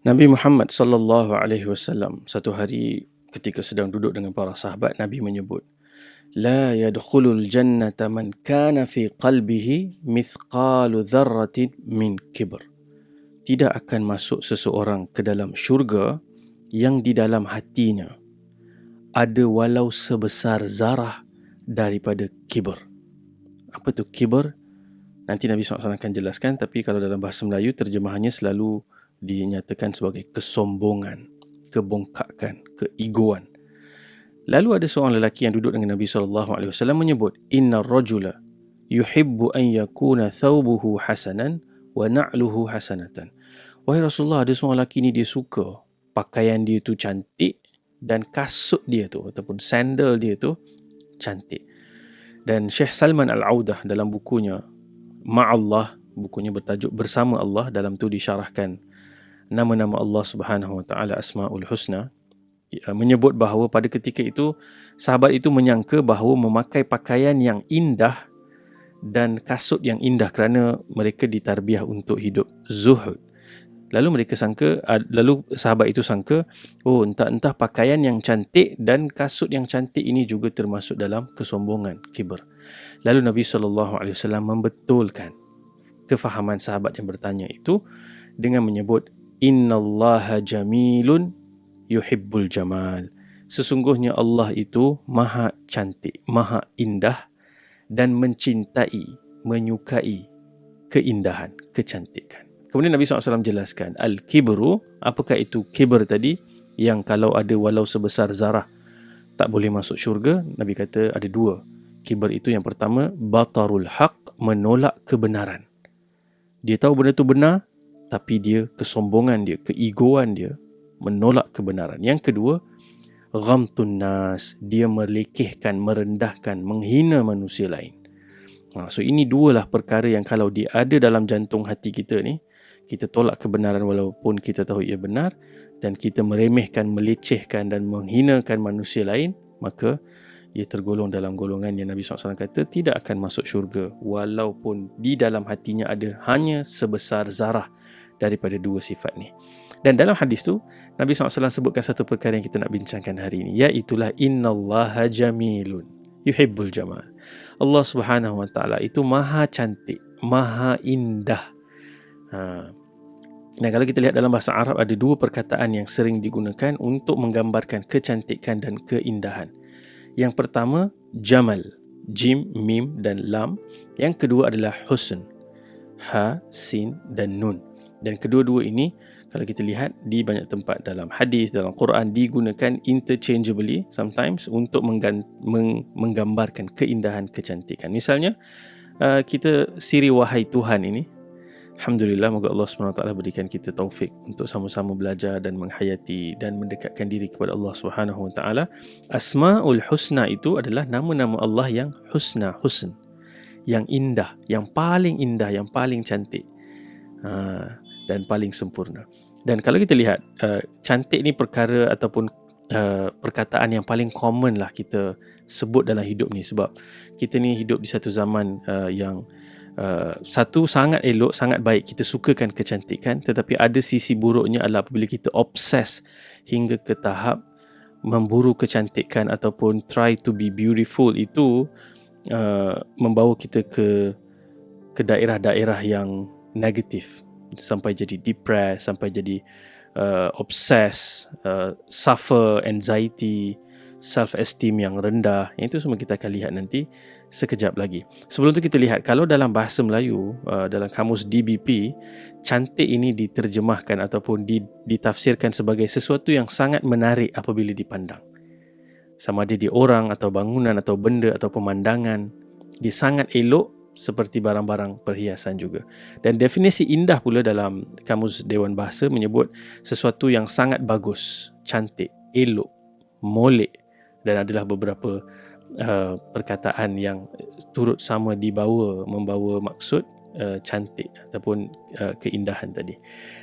Nabi Muhammad sallallahu alaihi wasallam satu hari ketika sedang duduk dengan para sahabat, Nabi menyebut, la yadkhulul jannata man kana fi qalbihi mithqalu dzarratin min kibr. Tidak akan masuk seseorang ke dalam syurga yang di dalam hatinya ada walau sebesar zarah daripada kibr. Apa tu kibr? Nanti Nabi SAW akan jelaskan, tapi kalau dalam bahasa Melayu terjemahannya selalu dinyatakan sebagai kesombongan, kebongkakan, keegoan. Lalu ada seorang lelaki yang duduk dengan Nabi SAW menyebut, Inna rajula yuhibbu an yakuna thawbuhu hasanan wa na'luhu hasanatan. Wahai Rasulullah, ada seorang lelaki ni dia suka pakaian dia tu cantik dan kasut dia tu ataupun sandal dia tu cantik. Dan Syekh Salman Al-Audah dalam bukunya Ma'allah, bukunya bertajuk Bersama Allah, dalam tu disyarahkan nama-nama Allah Subhanahu Wa Taala, Asmaul Husna, menyebut bahawa pada ketika itu sahabat itu menyangka bahawa memakai pakaian yang indah dan kasut yang indah kerana mereka ditarbiah untuk hidup zuhud. Lalu sahabat itu sangka, oh entah-entah pakaian yang cantik dan kasut yang cantik ini juga termasuk dalam kesombongan, kibr. Lalu Nabi SAW membetulkan kefahaman sahabat yang bertanya itu dengan menyebut, Innallaha jamilun yuhibbul jamal. Sesungguhnya Allah itu maha cantik, maha indah dan mencintai, menyukai keindahan, kecantikan. Kemudian Nabi SAW jelaskan, Al-kibru, apakah itu kibr tadi? Yang kalau ada walau sebesar zarah tak boleh masuk syurga. Nabi kata ada dua. Kibr itu yang pertama, batarul haq, menolak kebenaran. Dia tahu benda itu benar, tapi dia, kesombongan dia, keegoan dia, menolak kebenaran. Yang kedua, ghamtun nas, dia melekehkan, merendahkan, menghina manusia lain. So ini dua lah perkara yang kalau dia ada dalam jantung hati kita ni, kita tolak kebenaran walaupun kita tahu ia benar, dan kita meremehkan, melecehkan dan menghinakan manusia lain, maka ia tergolong dalam golongan yang Nabi SAW kata tidak akan masuk syurga walaupun di dalam hatinya ada hanya sebesar zarah daripada dua sifat ni. Dan dalam hadis tu Nabi SAW sebutkan satu perkara yang kita nak bincangkan hari ini, iaitulah innallaha jamilun yuhibbul jamal. Allah Subhanahu Wa Taala itu maha cantik, maha indah. Dan kalau kita lihat dalam bahasa Arab, ada dua perkataan yang sering digunakan untuk menggambarkan kecantikan dan keindahan. Yang pertama, jamal, jim, mim dan lam. Yang kedua adalah husn, ha, sin dan nun. Dan kedua-dua ini kalau kita lihat di banyak tempat dalam hadis, dalam Quran, digunakan interchangeably sometimes untuk menggambarkan keindahan, kecantikan. Misalnya, kita siri wahai Tuhan ini, alhamdulillah, moga Allah SWT berikan kita taufik untuk sama-sama belajar dan menghayati dan mendekatkan diri kepada Allah SWT. Asmaul Husna itu adalah nama-nama Allah yang husna, husn, yang indah, yang paling cantik dan paling sempurna. Dan kalau kita lihat, cantik ni perkara ataupun perkataan yang paling common lah kita sebut dalam hidup ni, sebab kita ni hidup di satu zaman yang satu sangat elok, sangat baik, kita sukakan kecantikan, tetapi ada sisi buruknya adalah apabila kita obses hingga ke tahap memburu kecantikan ataupun try to be beautiful, itu membawa kita ke daerah-daerah yang negatif, sampai jadi depressed, sampai jadi obsessed, suffer anxiety, self-esteem yang rendah. Itu semua kita akan lihat nanti sekejap lagi. Sebelum tu kita lihat, kalau dalam bahasa Melayu, dalam kamus DBP, cantik ini diterjemahkan ataupun ditafsirkan sebagai sesuatu yang sangat menarik apabila dipandang. Sama ada di orang atau bangunan atau benda atau pemandangan, dia sangat elok seperti barang-barang perhiasan juga. Dan definisi indah pula dalam kamus Dewan Bahasa menyebut sesuatu yang sangat bagus, cantik, elok, molek, dan adalah beberapa perkataan yang turut sama membawa maksud cantik ataupun keindahan tadi.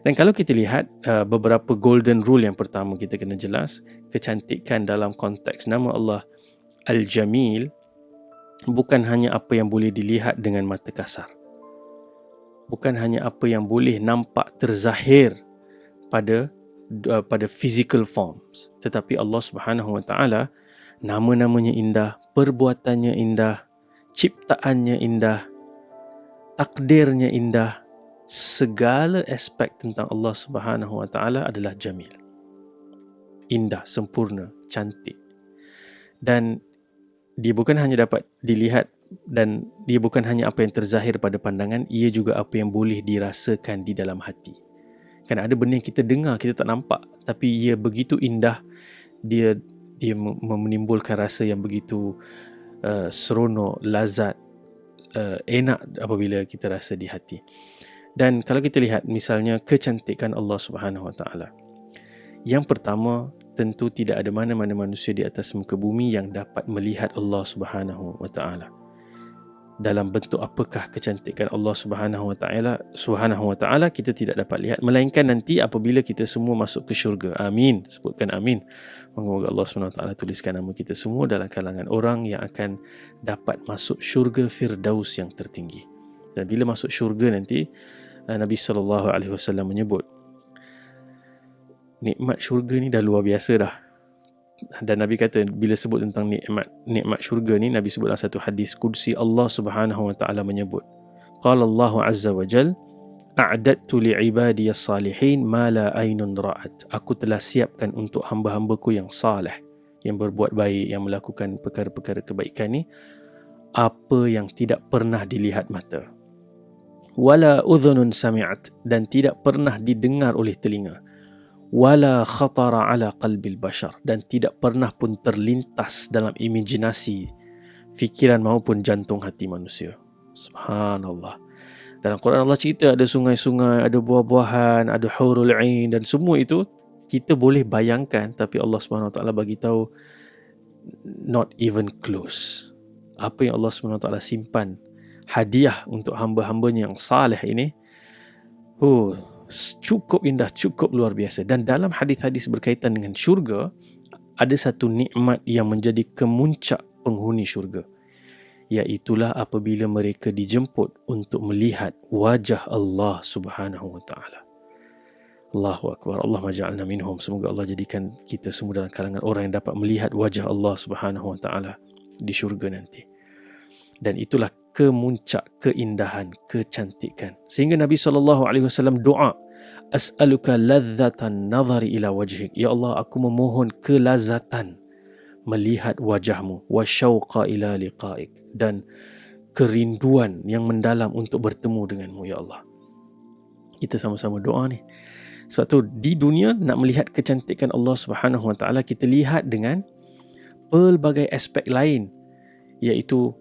Dan kalau kita lihat beberapa golden rule, yang pertama kita kena jelas, kecantikan dalam konteks nama Allah Al-Jamil bukan hanya apa yang boleh dilihat dengan mata kasar, bukan hanya apa yang boleh nampak terzahir pada physical forms, tetapi Allah Subhanahu Wa Taala nama-namanya indah, perbuatannya indah, ciptaannya indah, takdirnya indah. Segala aspek tentang Allah Subhanahu Wa Taala adalah jamil, indah, sempurna, cantik. Dan dia bukan hanya dapat dilihat dan dia bukan hanya apa yang terzahir pada pandangan, ia juga apa yang boleh dirasakan di dalam hati. Kan ada benda yang kita dengar, kita tak nampak, tapi ia begitu indah, dia menimbulkan rasa yang begitu seronok, lazat, enak apabila kita rasa di hati. Dan kalau kita lihat misalnya kecantikan Allah Subhanahu Wa Taala, yang pertama, tentu tidak ada mana-mana manusia di atas muka bumi yang dapat melihat Allah Subhanahu Wa Taala. Dalam bentuk apakah kecantikan Allah Subhanahu Wa Taala kita tidak dapat lihat, melainkan nanti apabila kita semua masuk ke syurga. Amin. Sebutkan amin. Moga Allah Subhanahu Wa Taala tuliskan nama kita semua dalam kalangan orang yang akan dapat masuk syurga Firdaus yang tertinggi. Dan bila masuk syurga nanti, Nabi sallallahu alaihi wasallam menyebut nikmat syurga ni dah luar biasa dah. Dan Nabi kata bila sebut tentang nikmat syurga ni, Nabi sebut dalam satu hadis qudsi, Allah Subhanahu Wa Taala menyebut, qala Allah azza wa jal, a'dadtu li'ibadiyas salihin ma la aynun ra'at. Aku telah siapkan untuk hamba-hambaku yang saleh, yang berbuat baik, yang melakukan perkara-perkara kebaikan ni, apa yang tidak pernah dilihat mata, wala udhunun sami'at, dan tidak pernah didengar oleh telinga, wala khatara ala qalbil bashar, dan tidak pernah pun terlintas dalam imajinasi, fikiran maupun jantung hati manusia. Subhanallah. Dalam Quran Allah cerita ada sungai-sungai, ada buah-buahan, ada hurul ain, dan semua itu kita boleh bayangkan, tapi Allah Subhanahu Wa Taala bagi tahu not even close. Apa yang Allah Subhanahu Wa Taala simpan hadiah untuk hamba-hambanya yang saleh ini, cukup indah, cukup luar biasa. Dan dalam hadis-hadis berkaitan dengan syurga, ada satu nikmat yang menjadi kemuncak penghuni syurga, iaitulah apabila mereka dijemput untuk melihat wajah Allah Subhanahu Wa Taala. Allahu Akbar. Allah maj'alna minhum. Semoga Allah jadikan kita semua dalam kalangan orang yang dapat melihat wajah Allah Subhanahu Wa Taala di syurga nanti. Dan itulah kemuncak keindahan, kecantikan. Sehingga Nabi SAW doa, as'aluka ladzatan nazari ila wajhik. Ya Allah, aku memohon kelazatan melihat wajahmu, wa syauqa ila liqa'ik, dan kerinduan yang mendalam untuk bertemu denganmu, ya Allah. Kita sama-sama doa ni. Sebab tu di dunia nak melihat kecantikan Allah Subhanahu Wa Taala, kita lihat dengan pelbagai aspek lain, iaitu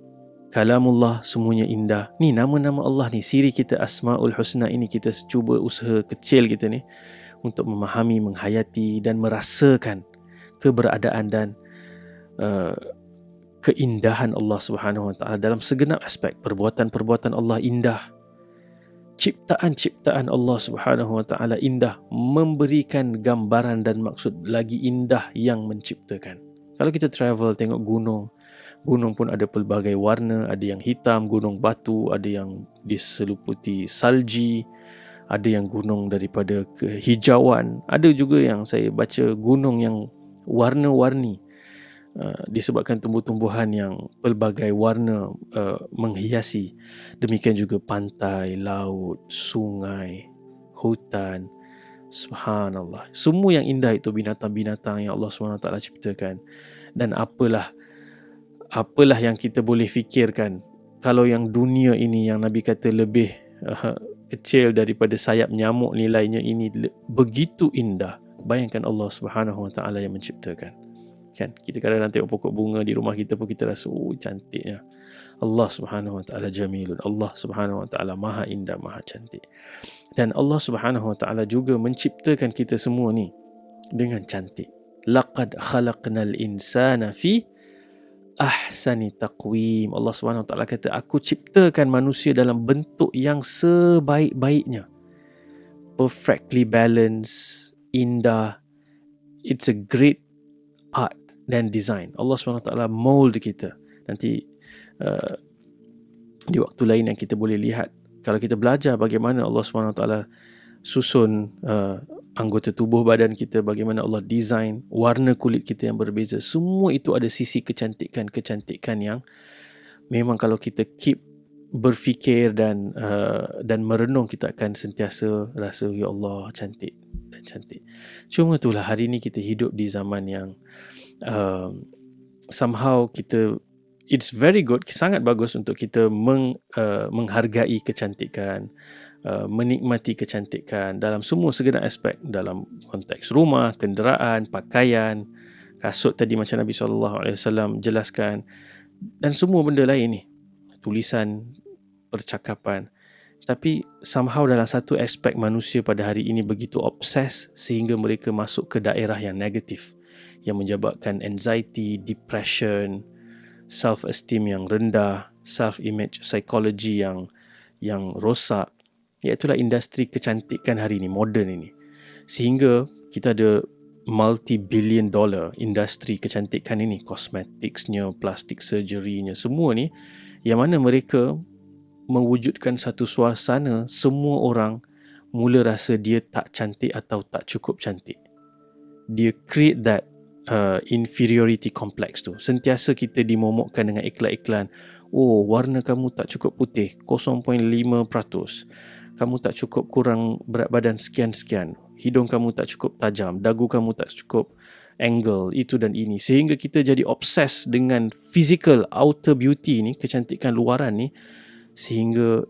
kalamullah, semuanya indah. Ni nama-nama Allah ni, siri kita Asmaul Husna ini, kita cuba usaha kecil kita ni untuk memahami, menghayati dan merasakan keberadaan dan keindahan Allah Subhanahu Wa Taala dalam segenap aspek. Perbuatan-perbuatan Allah indah, ciptaan-ciptaan Allah Subhanahu Wa Taala indah, memberikan gambaran dan maksud lagi indah yang menciptakan. Kalau kita travel tengok gunung pun ada pelbagai warna, ada yang hitam, gunung batu, ada yang diseliputi salji, ada yang gunung daripada kehijauan, ada juga yang saya baca gunung yang warna-warni, disebabkan tumbuh-tumbuhan yang pelbagai warna menghiasi. Demikian juga pantai, laut, sungai, hutan. Subhanallah. Semua yang indah itu binatang-binatang yang Allah SWT ciptakan. Dan apalah yang kita boleh fikirkan kalau yang dunia ini yang Nabi kata lebih kecil daripada sayap nyamuk nilainya ini begitu indah. Bayangkan Allah Subhanahu Wa Taala yang menciptakan. Kan kita kadang-kadang tengok pokok bunga di rumah kita pun kita rasa cantiknya. Allah Subhanahu Wa Taala jamilun. Allah Subhanahu Wa Taala maha indah, maha cantik. Dan Allah Subhanahu Wa Taala juga menciptakan kita semua ni dengan cantik. Laqad khalaqnal insana fi ahsani taqwim. Allah Subhanahu Wa Taala kata, aku ciptakan manusia dalam bentuk yang sebaik-baiknya, perfectly balanced, indah. It's a great art dan design. Allah Subhanahu Wa Taala mold kita. Nanti di waktu lain yang kita boleh lihat, kalau kita belajar bagaimana Allah Subhanahu Wa Taala susun anggota tubuh badan kita, bagaimana Allah design warna kulit kita yang berbeza, semua itu ada sisi kecantikan yang memang kalau kita keep berfikir dan merenung, kita akan sentiasa rasa ya Allah cantik dan cantik. Cuma itulah hari ni kita hidup di zaman yang somehow it's very good, sangat bagus untuk kita menghargai kecantikan, menikmati kecantikan dalam semua segenap aspek, dalam konteks rumah, kenderaan, pakaian, kasut tadi macam Nabi SAW jelaskan, dan semua benda lain ni, tulisan, percakapan. Tapi somehow dalam satu aspek manusia pada hari ini begitu obses sehingga mereka masuk ke daerah yang negatif, yang menyebabkan anxiety, depression, self-esteem yang rendah, self-image, psikologi yang rosak. Iaitulah industri kecantikan hari ini, moden ini. Sehingga kita ada multi-billion dollar industri kecantikan ini, cosmeticsnya, plastic surgery-nya, semua ni, yang mana mereka mewujudkan satu suasana semua orang mula rasa dia tak cantik atau tak cukup cantik. Dia create that inferiority complex tu. Sentiasa kita dimomokkan dengan iklan-iklan. Oh, warna kamu tak cukup putih, 0.5%. Kamu tak cukup, kurang berat badan sekian-sekian. Hidung kamu tak cukup tajam, dagu kamu tak cukup angle, itu dan ini. Sehingga kita jadi obses dengan physical, outer beauty ni, kecantikan luaran ni, sehingga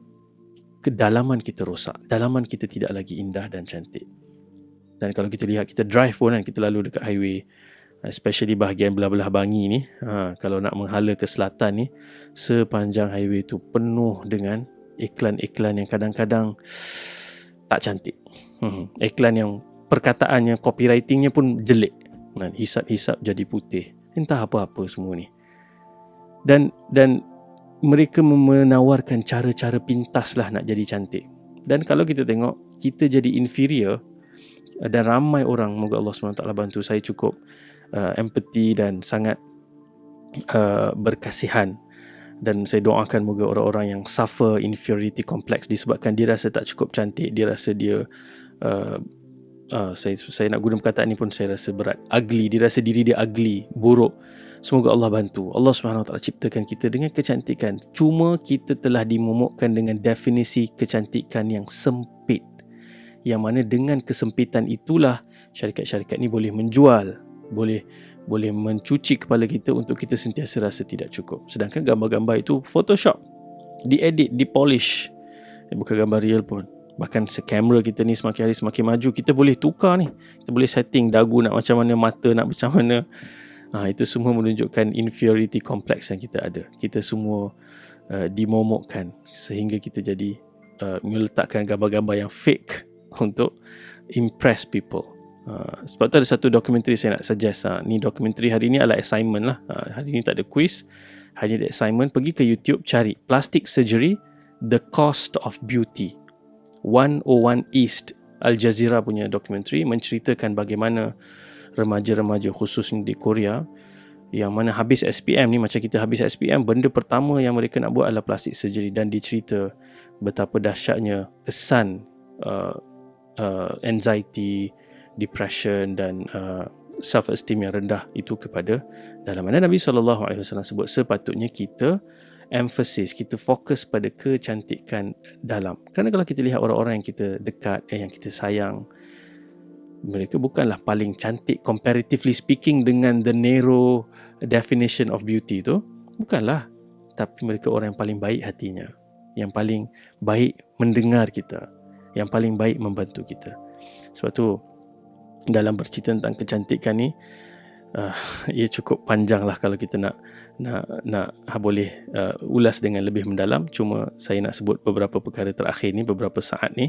kedalaman kita rosak. Dalaman kita tidak lagi indah dan cantik. Dan kalau kita lihat, kita drive pun kan, kita lalu dekat highway, especially bahagian belah-belah Bangi ni, kalau nak menghala ke selatan ni, sepanjang highway tu penuh dengan iklan-iklan yang kadang-kadang tak cantik. Iklan yang perkataannya, copywritingnya pun jelek. Hisap-hisap jadi putih. Entah apa-apa semua ni. Dan mereka menawarkan cara-cara pintas lah nak jadi cantik. Dan kalau kita tengok, kita jadi inferior, dan ramai orang, moga Allah SWT bantu saya cukup empathy dan sangat berkasihan, dan saya doakan moga orang-orang yang suffer inferiority complex disebabkan dia rasa tak cukup cantik, dia rasa dia saya nak guna perkataan ni pun saya rasa berat, ugly, dia rasa diri dia ugly, buruk. Semoga Allah bantu. Allah SWT ciptakan kita dengan kecantikan. Cuma kita telah dimomokkan dengan definisi kecantikan yang sempit, yang mana dengan kesempitan itulah syarikat-syarikat ni boleh menjual, boleh mencuci kepala kita untuk kita sentiasa rasa tidak cukup. Sedangkan gambar-gambar itu Photoshop, diedit, dipolish, bukan gambar real pun. Bahkan kamera kita ni semakin hari semakin maju, kita boleh tukar ni, kita boleh setting dagu nak macam mana, mata nak macam mana. Itu semua menunjukkan inferiority complex yang kita ada. Kita semua dimomokkan sehingga kita jadi meletakkan gambar-gambar yang fake untuk impress people. Sebab tu ada satu dokumentari saya nak suggest. Ni dokumentari hari ni adalah assignment lah. Hari ni tak ada quiz, hari ni ada assignment. Pergi ke YouTube, cari Plastic Surgery, The Cost of Beauty. 101 East, Al Jazeera punya dokumentari, menceritakan bagaimana remaja-remaja khususnya di Korea yang mana habis SPM ni, macam kita habis SPM, benda pertama yang mereka nak buat adalah plastic surgery. Dan dicerita betapa dahsyatnya kesan anxiety, depression dan self-esteem yang rendah itu kepada dalam mana Nabi SAW sebut sepatutnya kita emphasis, kita fokus pada kecantikan dalam. Kerana kalau kita lihat orang-orang yang kita dekat, yang kita sayang, mereka bukanlah paling cantik comparatively speaking dengan the narrow definition of beauty tu, bukanlah. Tapi mereka orang yang paling baik hatinya, yang paling baik mendengar kita, yang paling baik membantu kita. Sebab tu dalam bercerita tentang kecantikan ni, ia cukup panjang lah kalau kita nak boleh ulas dengan lebih mendalam. Cuma saya nak sebut beberapa perkara terakhir ni, beberapa saat ni.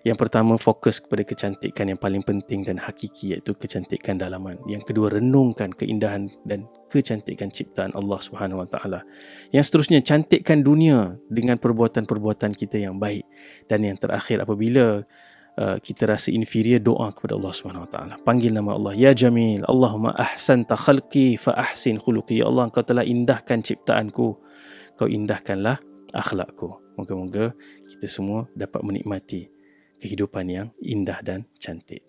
Yang pertama, fokus kepada kecantikan yang paling penting dan hakiki, iaitu kecantikan dalaman. Yang kedua, renungkan keindahan dan kecantikan ciptaan Allah Subhanahu Wa Taala. Yang seterusnya, cantikkan dunia dengan perbuatan-perbuatan kita yang baik. Dan yang terakhir, apabila kita rasa inferior, doa kepada Allah Subhanahu Wa Taala. Panggil nama Allah, Ya Jamil, Allahumma ahsanta khalqi fa ahsin khuluqi. Ya Allah, Engkau telah indahkan ciptaanku, Kau indahkanlah akhlakku. Moga-moga kita semua dapat menikmati kehidupan yang indah dan cantik.